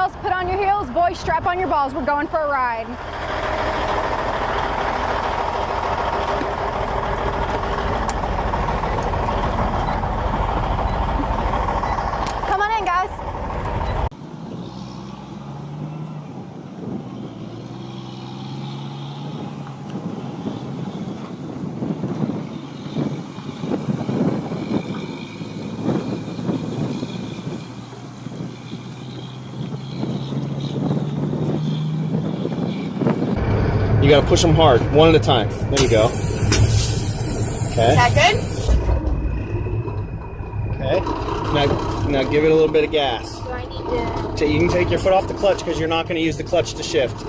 girls, put on your heels. Boys, strap on your balls. We're going for a ride. Come on in, guys. You gotta push them hard, one at a time. There you go. Okay. Is that good? Okay. Now give it a little bit of gas. Do I need So you can take your foot off the clutch because you're not going to use the clutch to shift.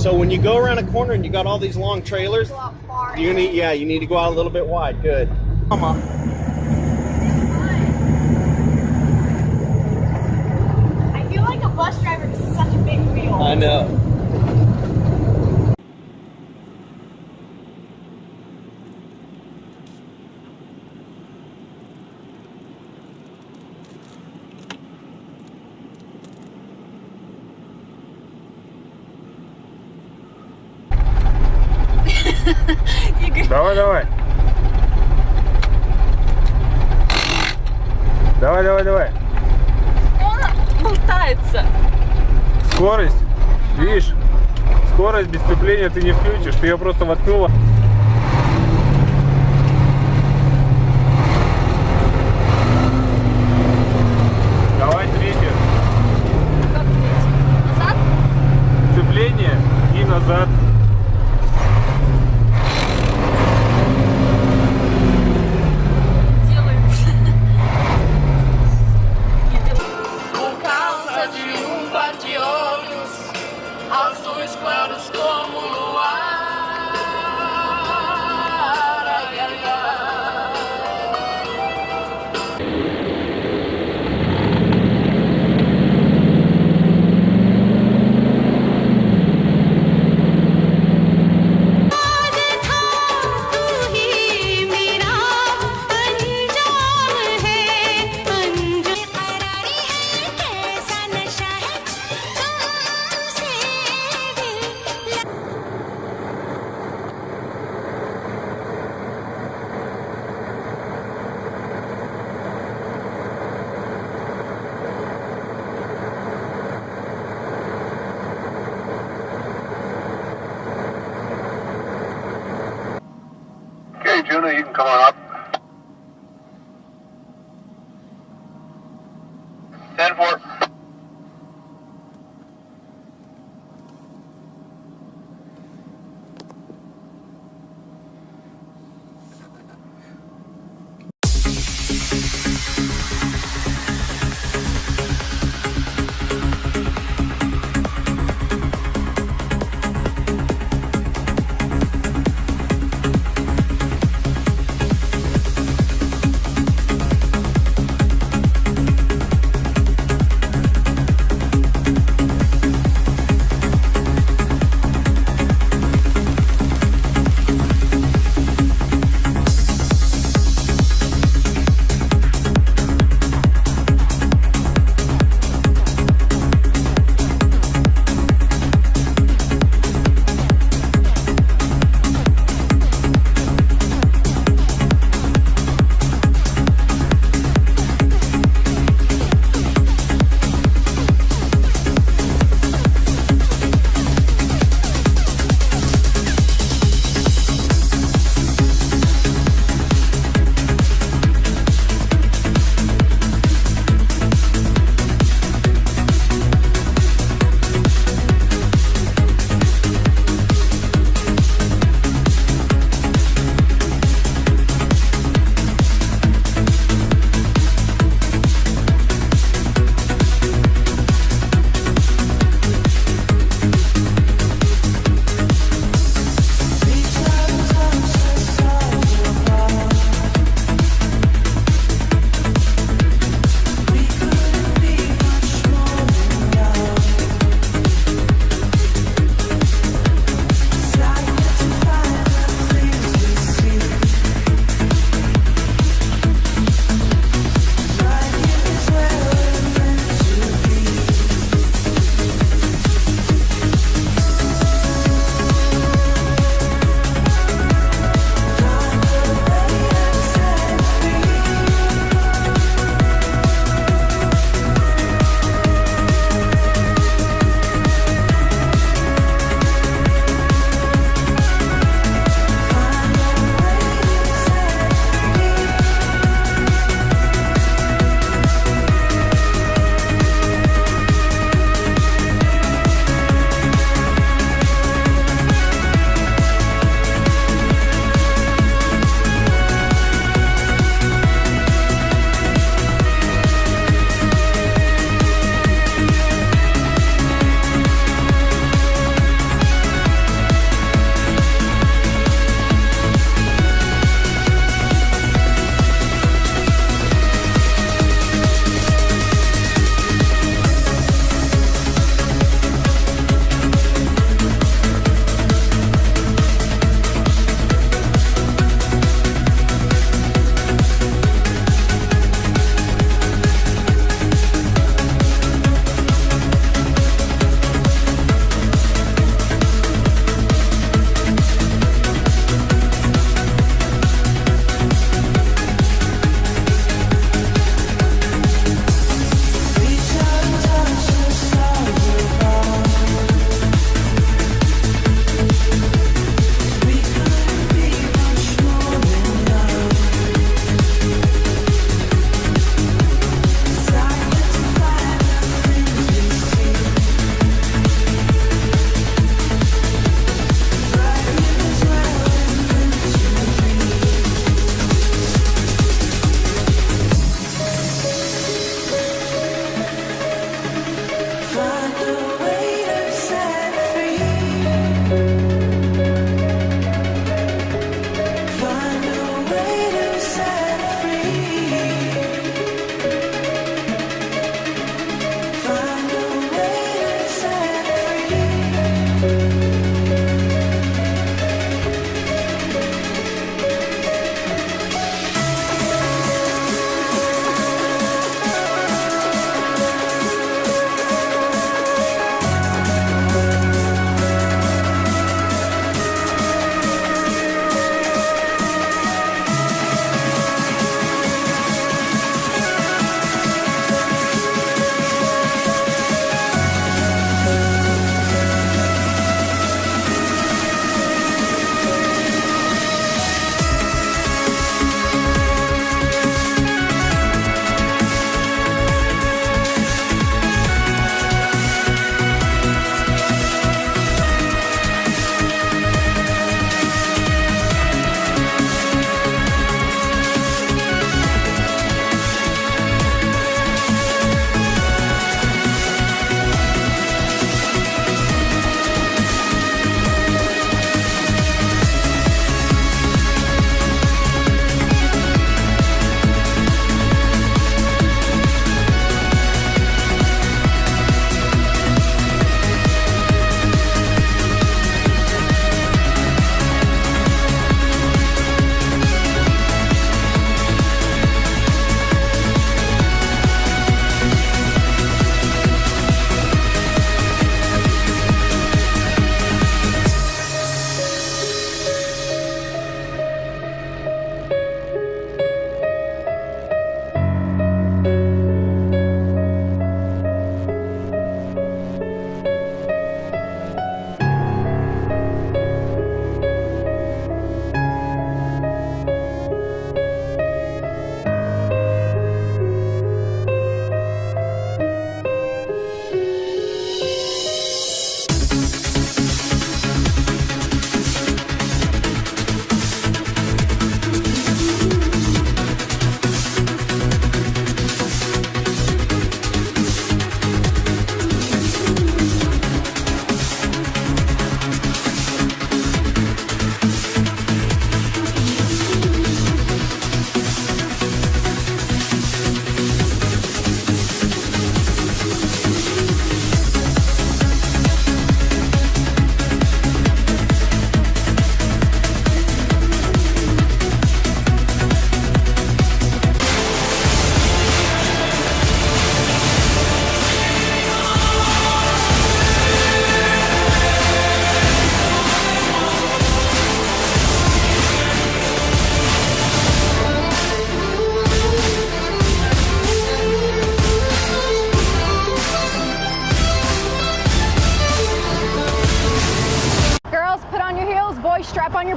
So when you go around a corner and you got all these long trailers, to go out far? you need to go out a little bit wide. Good. Mama. I feel like a bus driver because it's such a big wheel. I know. Давай, давай. Давай, давай, давай. Он болтается. Скорость. Видишь? Скорость без сцепления ты не включишь. Ты ее просто воткнула. Давай третью. Как третий? Назад? Сцепление и назад. Делается. Por causa de par de olhos azuis claros como o luar. Ai, ai, ai. Okay, Juno, you can come on up. 10-4.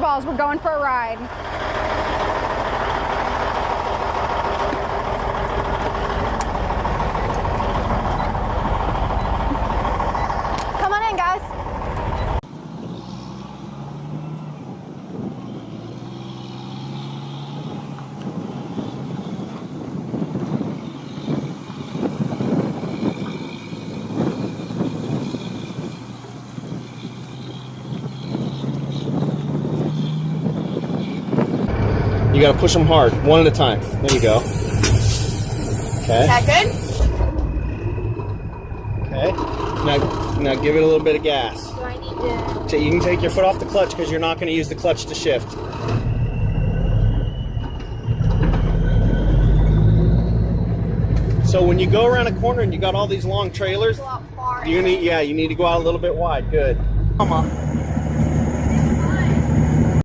balls. We're going for a ride. Come on in, guys. You gotta push them hard, one at a time. There you go. Okay. Is that good? Okay. Now give it a little bit of gas. Do I need to? So you can take your foot off the clutch because you're not going to use the clutch to shift. So when you go around a corner and you got all these long trailers, Go out far. you need to go out a little bit wide. Good. Come on.